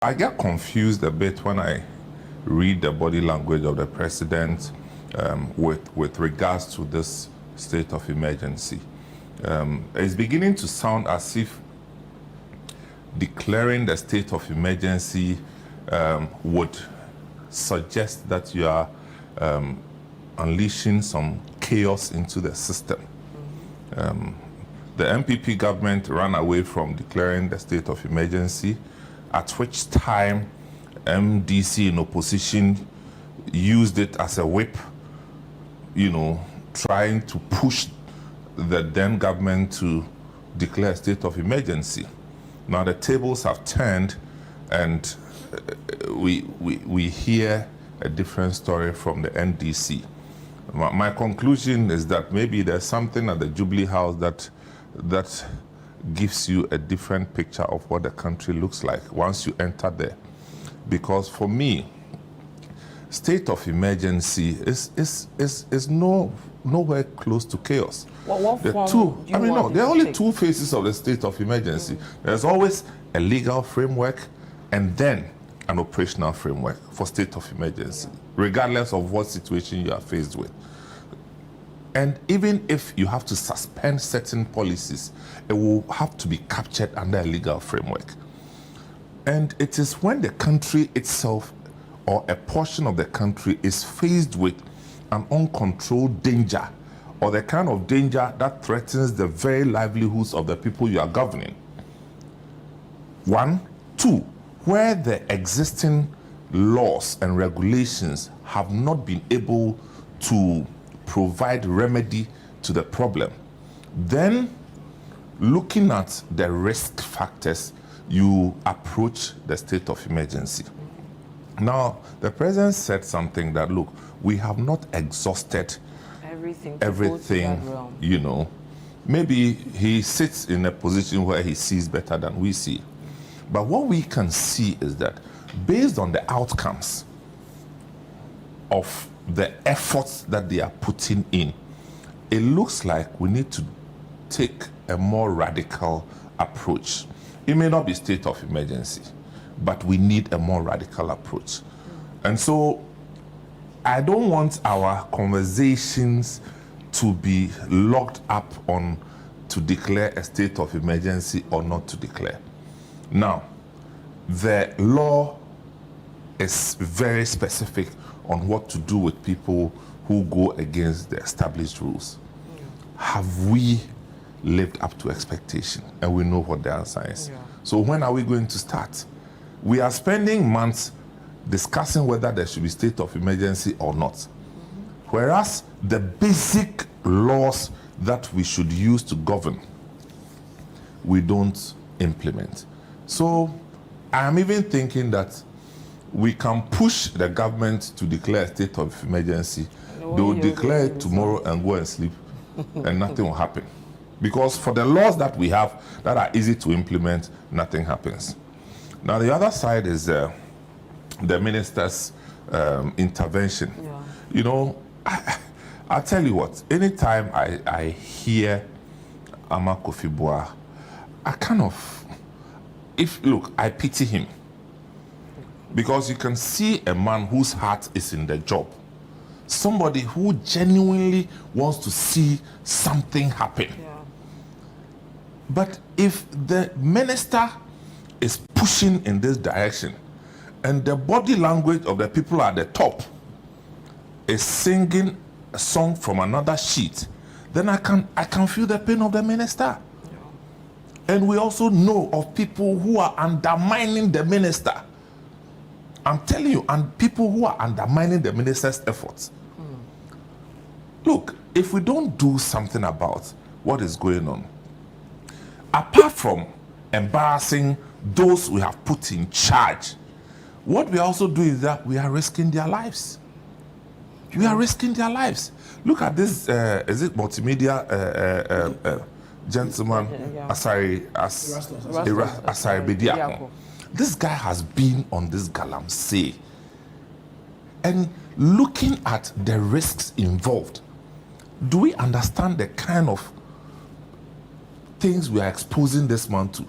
I get confused a bit when I read the body language of the president with regards to this state of emergency. It's beginning to sound as if declaring the state of emergency would suggest that you are unleashing some chaos into the system. The NPP government ran away from declaring the state of emergency, at which time NDC in opposition used it as a whip, trying to push the then government to declare a state of emergency. Now the tables have turned, and we hear a different story from the NDC. My conclusion is that maybe there's something at the Jubilee House that gives you a different picture of what the country looks like once you enter there. Because for me, state of emergency is nowhere close to chaos. There are only two phases of the state of emergency. There's always a legal framework and then an operational framework for state of emergency, regardless of what situation you are faced with. And even if you have to suspend certain policies, it will have to be captured under a legal framework. And it is when the country itself or a portion of the country is faced with an uncontrolled danger, or the kind of danger that threatens the very livelihoods of the people you are governing. 1, 2, where the existing laws and regulations have not been able to provide remedy to the problem. Then, looking at the risk factors, you approach the state of emergency. Now, the president said something that, look, we have not exhausted everything, Maybe he sits in a position where he sees better than we see. But what we can see is that based on the outcomes of the efforts that they are putting in, it looks like we need to take a more radical approach. It may not be state of emergency, but we need a more radical approach. And so I don't want our conversations to be locked up on to declare a state of emergency or not to declare. Now, the law is very specific on what to do with people who go against the established rules. Have we lived up to expectation? And we know what the answer is. Yeah. So when are we going to start? We are spending months discussing whether there should be state of emergency or not. Whereas the basic laws that we should use to govern, we don't implement. So I'm even thinking that we can push the government to declare a state of emergency. They will declare it tomorrow and go and sleep, and nothing will happen. Because for the laws that we have that are easy to implement, nothing happens. Now, the other side is the minister's intervention. Yeah. I'll tell you what, anytime I hear Ama Kofi Boah, I pity him. Because you can see a man whose heart is in the job. Somebody who genuinely wants to see something happen. Yeah. But if the minister is pushing in this direction, and the body language of the people at the top is singing a song from another sheet, then I can feel the pain of the minister. Yeah. And we also know of people who are undermining the minister. I'm telling you, and people who are undermining the minister's efforts. Look, if we don't do something about what is going on, apart from embarrassing those we have put in charge, what we also do is that we are risking their lives. We are risking their lives. Look at this, is it multimedia gentleman, Asari Bediako. This guy has been on this Galamsey. And looking at the risks involved, do we understand the kind of things we are exposing this man to?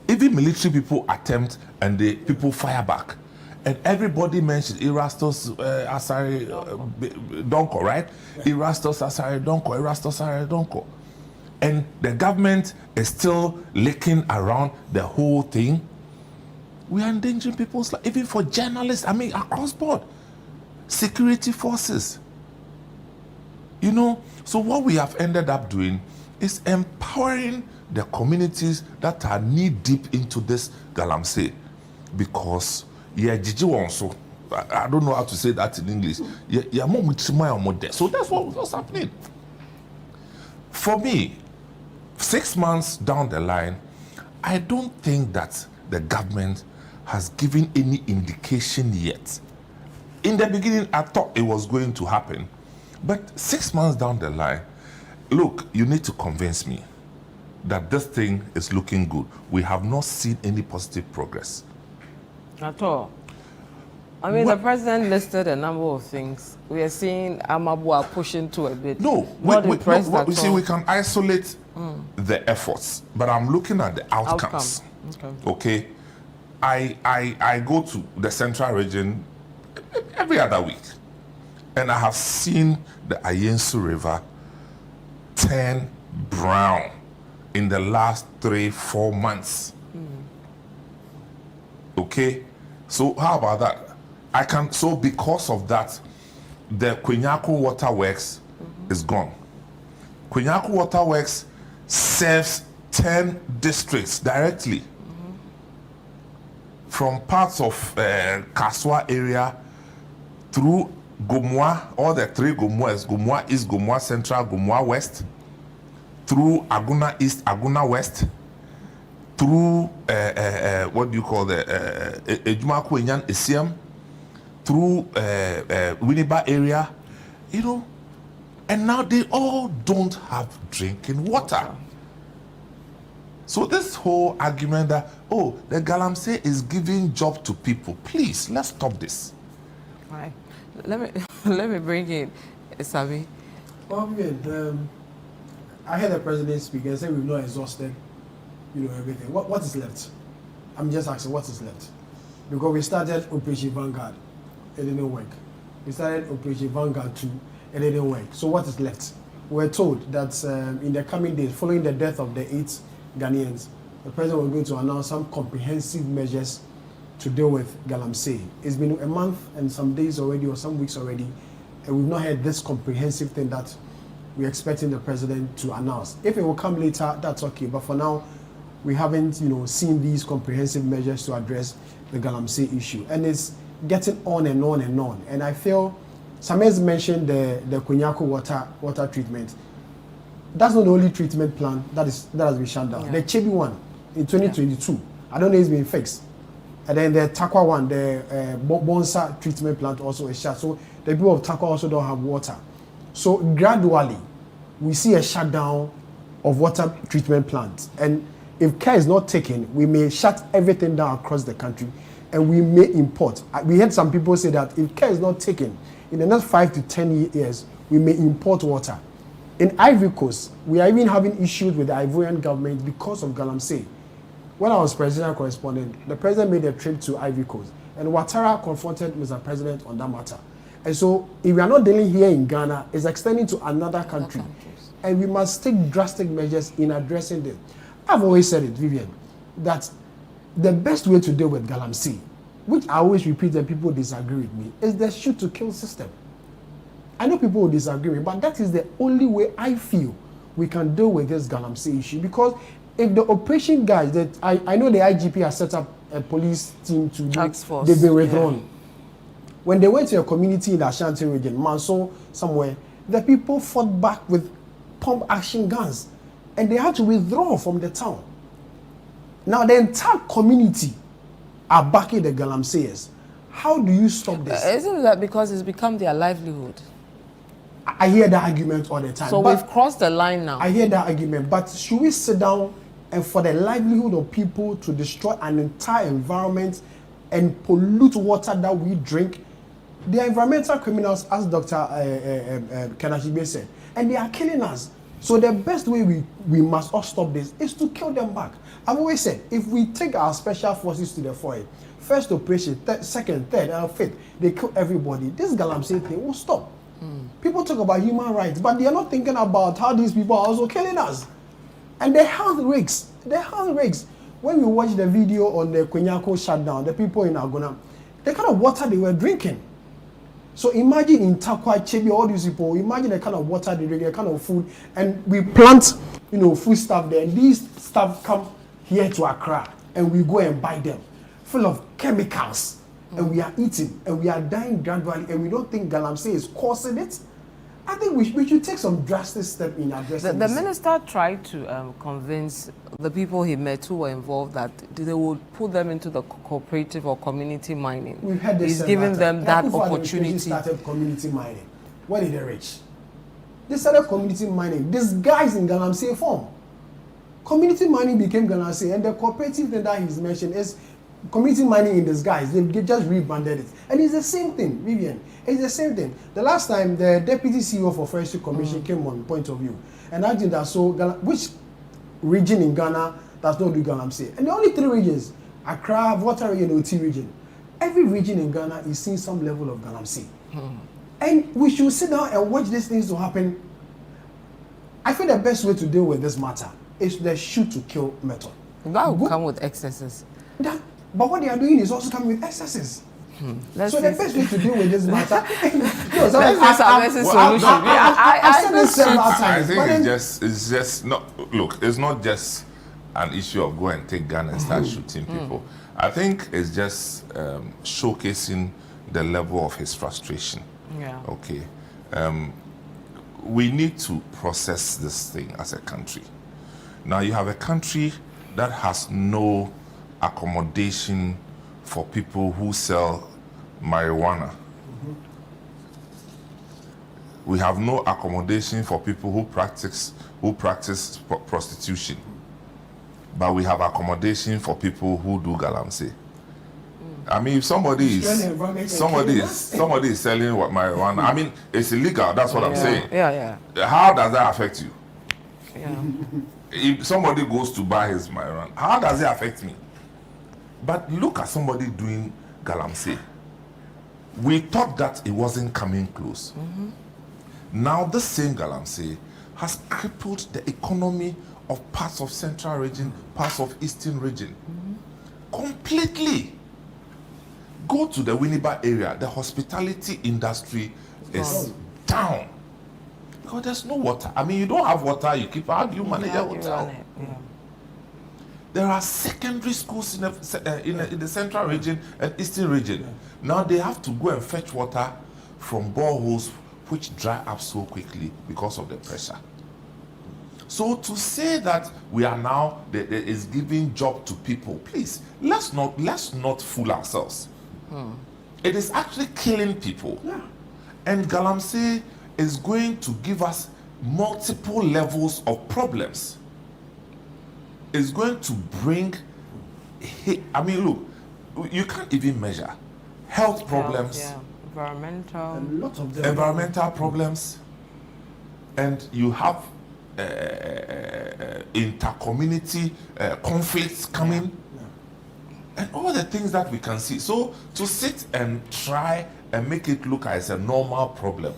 Even military people attempt and the people fire back. And everybody mentions Erastus Asare Donko, right? Erastus Asare Donko, Erastus Asare Donko. And the government is still licking around the whole thing. We are endangering people's life, even for journalists, I mean, across board. Security forces. You know, so what we have ended up doing is empowering the communities that are knee-deep into this Galamsey. Because, yeah, Gigi Wonso, I don't know how to say that in English. So that's what's happening. For me, 6 months down the line, I don't think that the government has given any indication yet. In the beginning, I thought it was going to happen. But 6 months down the line, look, you need to convince me that this thing is looking good. We have not seen any positive progress. At all. I mean, the president listed a number of things. We are seeing Amabua pushing to a bit. No, we see, we can isolate the efforts, but I'm looking at the outcomes. Okay. I go to the central region every other week, and I have seen the Ayensu River turn brown in the last 3-4 months. Okay, so how about that? So because of that, the Kwenyaku Waterworks is gone. Kwenyaku Waterworks serves 10 districts directly. From parts of Kaswa area through Gomwa, all the 3 Gomwas, Gomwa East, Gomwa Central, Gomwa West, through Aguna East, Aguna West, through what do you call the Ejumaku Enyan Isiam, through Winneba area, you know, and now they all don't have drinking water. So this whole argument that, oh, the Galamsey is giving job to people, please, let's stop this. All right. Let me bring in Sabi. I heard the president speak and say we've not exhausted, everything. What is left? I'm just asking, what is left? Because we started Operation Vanguard, it didn't work. We started Operation Vanguard 2, it didn't work. So what is left? We're told that in the coming days, following the death of the 8 Ghanaians, the president was going to announce some comprehensive measures to deal with Galamsey. It's been a month and some days already, or some weeks already, and we've not heard this comprehensive thing that we're expecting the president to announce. If it will come later, that's okay. But for now, we haven't, seen these comprehensive measures to address the Galamsey issue, and it's getting on and on and on. And I feel, Sames mentioned the Kwenyaku water treatment. That's not the only treatment plan that has been shut down. Yeah. The Chebi one in 2022, I don't know if it's been fixed. And then the Takwa one, the Bonsa treatment plant also is shut. So the people of Takwa also don't have water. So gradually, we see a shutdown of water treatment plants. And if care is not taken, we may shut everything down across the country and we may import. We heard some people say that if care is not taken, in the next 5 to 10 years, we may import water. In Ivory Coast, we are even having issues with the Ivorian government because of Galamsey. When I was presidential correspondent, the president made a trip to Ivory Coast, and Ouattara confronted Mr. President on that matter. And so, if we are not dealing here in Ghana, it's extending to another country, and we must take drastic measures in addressing them. I've always said it, Vivian, that the best way to deal with Galamsey, which I always repeat and people disagree with me, is the shoot-to-kill system. I know people will disagree with me, but that is the only way I feel we can deal with this Galamsey issue. Because if the operation guys, that I know the IGP has set up a police team to do, they've been withdrawn. Yeah. When they went to a community in the Ashanti region, Manso, somewhere, the people fought back with pump action guns, and they had to withdraw from the town. Now the entire community are backing the Galamseyers. How do you stop this? Isn't that because it's become their livelihood? I hear that argument all the time. So we've crossed the line now. I hear that argument, but should we sit down and for the livelihood of people to destroy an entire environment and pollute water that we drink? They are environmental criminals, as Dr. Kanashibe said, and they are killing us. So the best way we must all stop this is to kill them back. I've always said, if we take our special forces to the foil, first operation, second, third, and fifth, they kill everybody, this Galamsey thing will stop. People talk about human rights, but they are not thinking about how these people are also killing us. And the health risks, when we watch the video on the Kwenyako shutdown, the people in Agona, the kind of water they were drinking. So imagine in Takwa, Chebi, all these people, imagine the kind of water they drink, the kind of food, and we plant, food stuff there, and these stuff come here to Accra, and we go and buy them, full of chemicals, and we are eating, and we are dying gradually, and we don't think Galamsey is causing it. I think we should take some drastic step in addressing the this. minister tried to convince the people he met who were involved that they would put them into the cooperative or community mining. We've had this. He's giving them that opportunity. They started community mining. What did they reach? They started community mining. This guy's in Galamsey form. Community mining became Galamsey, and the cooperative thing that he's mentioned is community mining in disguise. They just rebranded it, and it's the same thing, Vivian. It's the same thing. The last time the deputy CEO for Forestry Commission came on Point of View, and I think that which region in Ghana does not do Galamsey? And the only 3 regions: Accra, Volta region, Oti region. Every region in Ghana is seeing some level of Galamsey, and we should sit down and watch these things to happen. I feel the best way to deal with this matter is the shoot to kill method. That will come with excesses. But what they are doing is also coming with excesses. So the best way to deal with this matter, let's solution. I said this several times. I think it's just not. Look, it's not just an issue of go and take gun and start shooting people. I think it's just showcasing the level of his frustration. Yeah. Okay. We need to process this thing as a country. Now you have a country that has no accommodation for people who sell marijuana. We have no accommodation for people who practice prostitution. But we have accommodation for people who do Galamsey. I mean, if somebody is selling what marijuana, I mean, it's illegal. That's what I'm saying. Yeah. How does that affect you? Yeah. If somebody goes to buy his marijuana, how does it affect me? But look at somebody doing Galamsey. We thought that it wasn't coming close. Now this same Galamsey has crippled the economy of parts of Central region, parts of Eastern region. Completely. Go to the Winneba area, the hospitality industry is down. Because there's no water. I mean, you don't have water, how do you manage your hotel? There are secondary schools in the Central region and Eastern region. Now they have to go and fetch water from boreholes which dry up so quickly because of the pressure. So to say that we are now is giving job to people, please, let's not fool ourselves. It is actually killing people. And Galamsey is going to give us multiple levels of problems. It's going to bring, I mean, look, you can't even measure health problems, environmental problems, and you have inter-community conflicts coming, and all the things that we can see. So to sit and try and make it look as a normal problem.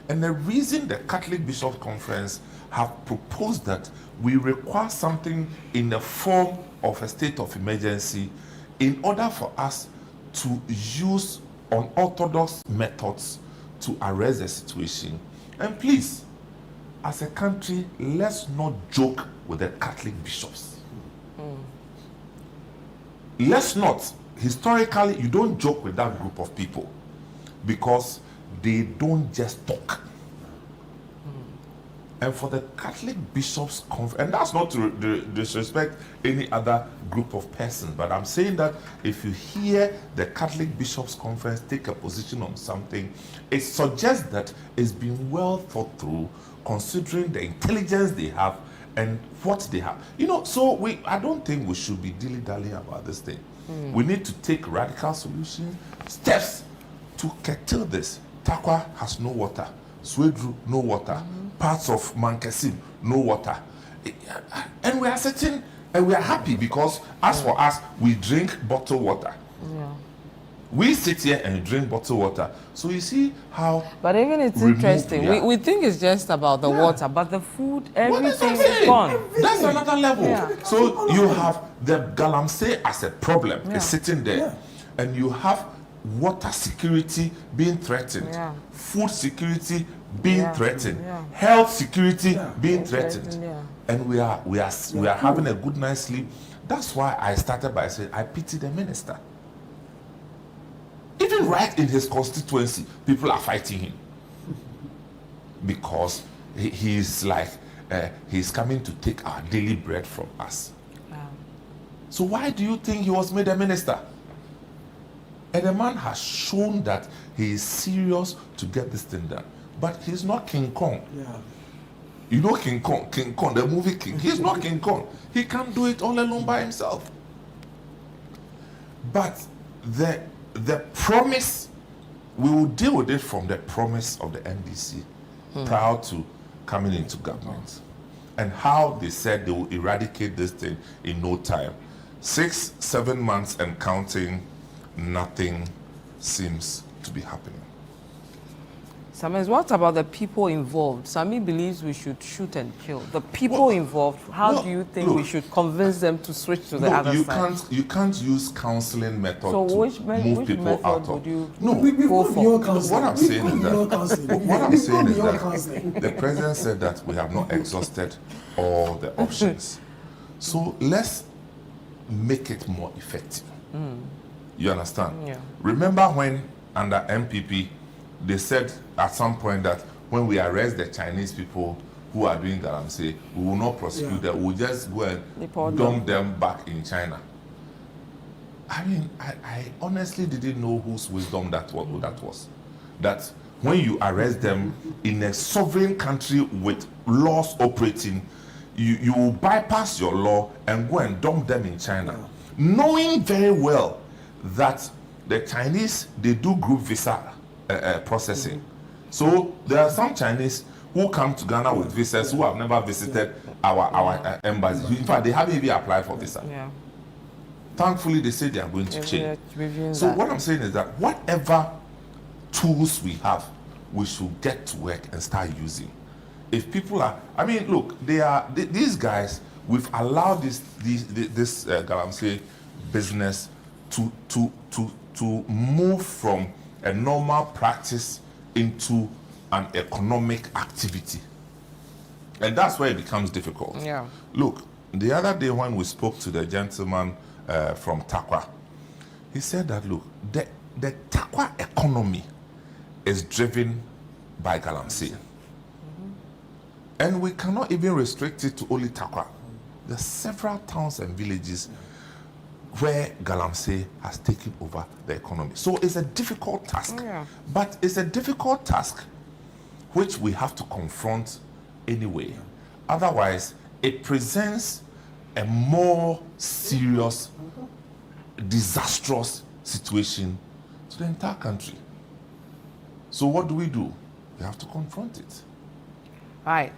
And the reason the Catholic Bishops' Conference have proposed that we require something in the form of a state of emergency in order for us to use unorthodox methods to arrest the situation. And please, as a country, let's not joke with the Catholic bishops. Let's not. Historically, you don't joke with that group of people because they don't just talk. And for the Catholic Bishops' Conference, and that's not to disrespect any other group of persons, but I'm saying that if you hear the Catholic Bishops' Conference take a position on something, it suggests that it's been well thought through, considering the intelligence they have and what they have. You know, so I don't think we should be dilly-dallying about this thing. We need to take radical solutions, steps to curtail this. Takwa has no water. Swedru, no water. parts of Mankasim, no water. And we are sitting and we are happy because as for us, we drink bottled water. Yeah. We sit here and drink bottled water. So you see how. But even it's removed interesting. we are. We think it's just about the water, but the food, everything Well, is gone. That's another level. Yeah. So you have the Galamsey as a problem. Yeah. It's sitting there. Yeah. And you have water security being threatened. Yeah. Food security being Yeah. threatened. Yeah. Health security Yeah. being threatened. Yeah. And we are having a good night's sleep. That's why I started by saying I pity the minister. Even right in his constituency, people are fighting him because he's like he's coming to take our daily bread from us. Yeah. So why do you think he was made a minister? And the man has shown that he is serious to get this thing done. But he's not King Kong. Yeah. You know King Kong, the movie King. He's not King Kong. He can't do it all alone by himself. But the promise, we will deal with it from the promise of the NDC prior to coming into government. And how they said they will eradicate this thing in no time. 6-7 months and counting, nothing seems to be happening. Samis, what about the people involved? Sami believes we should shoot and kill. The people involved, how do you think we should convince them to switch to the other side? You can't use counseling method So to which move people method out would of. you We go put for? your counseling. What I'm saying is Your that counseling. what I'm saying is Your that counseling. the president said that we have not exhausted all the options. So let's make it more effective. You understand? Yeah. Remember when under NPP they said at some point that when we arrest the Chinese people who are doing Galamsey, we will not prosecute them. We'll just go and Deport dump them back in China. I mean, I honestly didn't know whose wisdom that was. That when you arrest them in a sovereign country with laws operating, you will bypass your law and go and dump them in China, knowing very well that the Chinese, they do group visa processing. So there are some Chinese who come to Ghana with visas who have never visited our embassy. In fact, they haven't even applied for visa. Yeah. Thankfully, they say they are going to change. Reviewing So that. what I'm saying is that whatever tools we have, we should get to work and start using. If people are, I mean, look, these guys. We've allowed this Galamsey business to move from a normal practice into an economic activity, and that's where it becomes difficult. Yeah. Look, the other day when we spoke to the gentleman from Takwa, he said that look, the Takwa economy is driven by Galamsey. And we cannot even restrict it to only Takwa. There are several towns and villages where Galamsey has taken over the economy. So it's a difficult task. Yeah. But it's a difficult task which we have to confront anyway. Otherwise, it presents a more serious, disastrous situation to the entire country. So what do? We have to confront it. All right.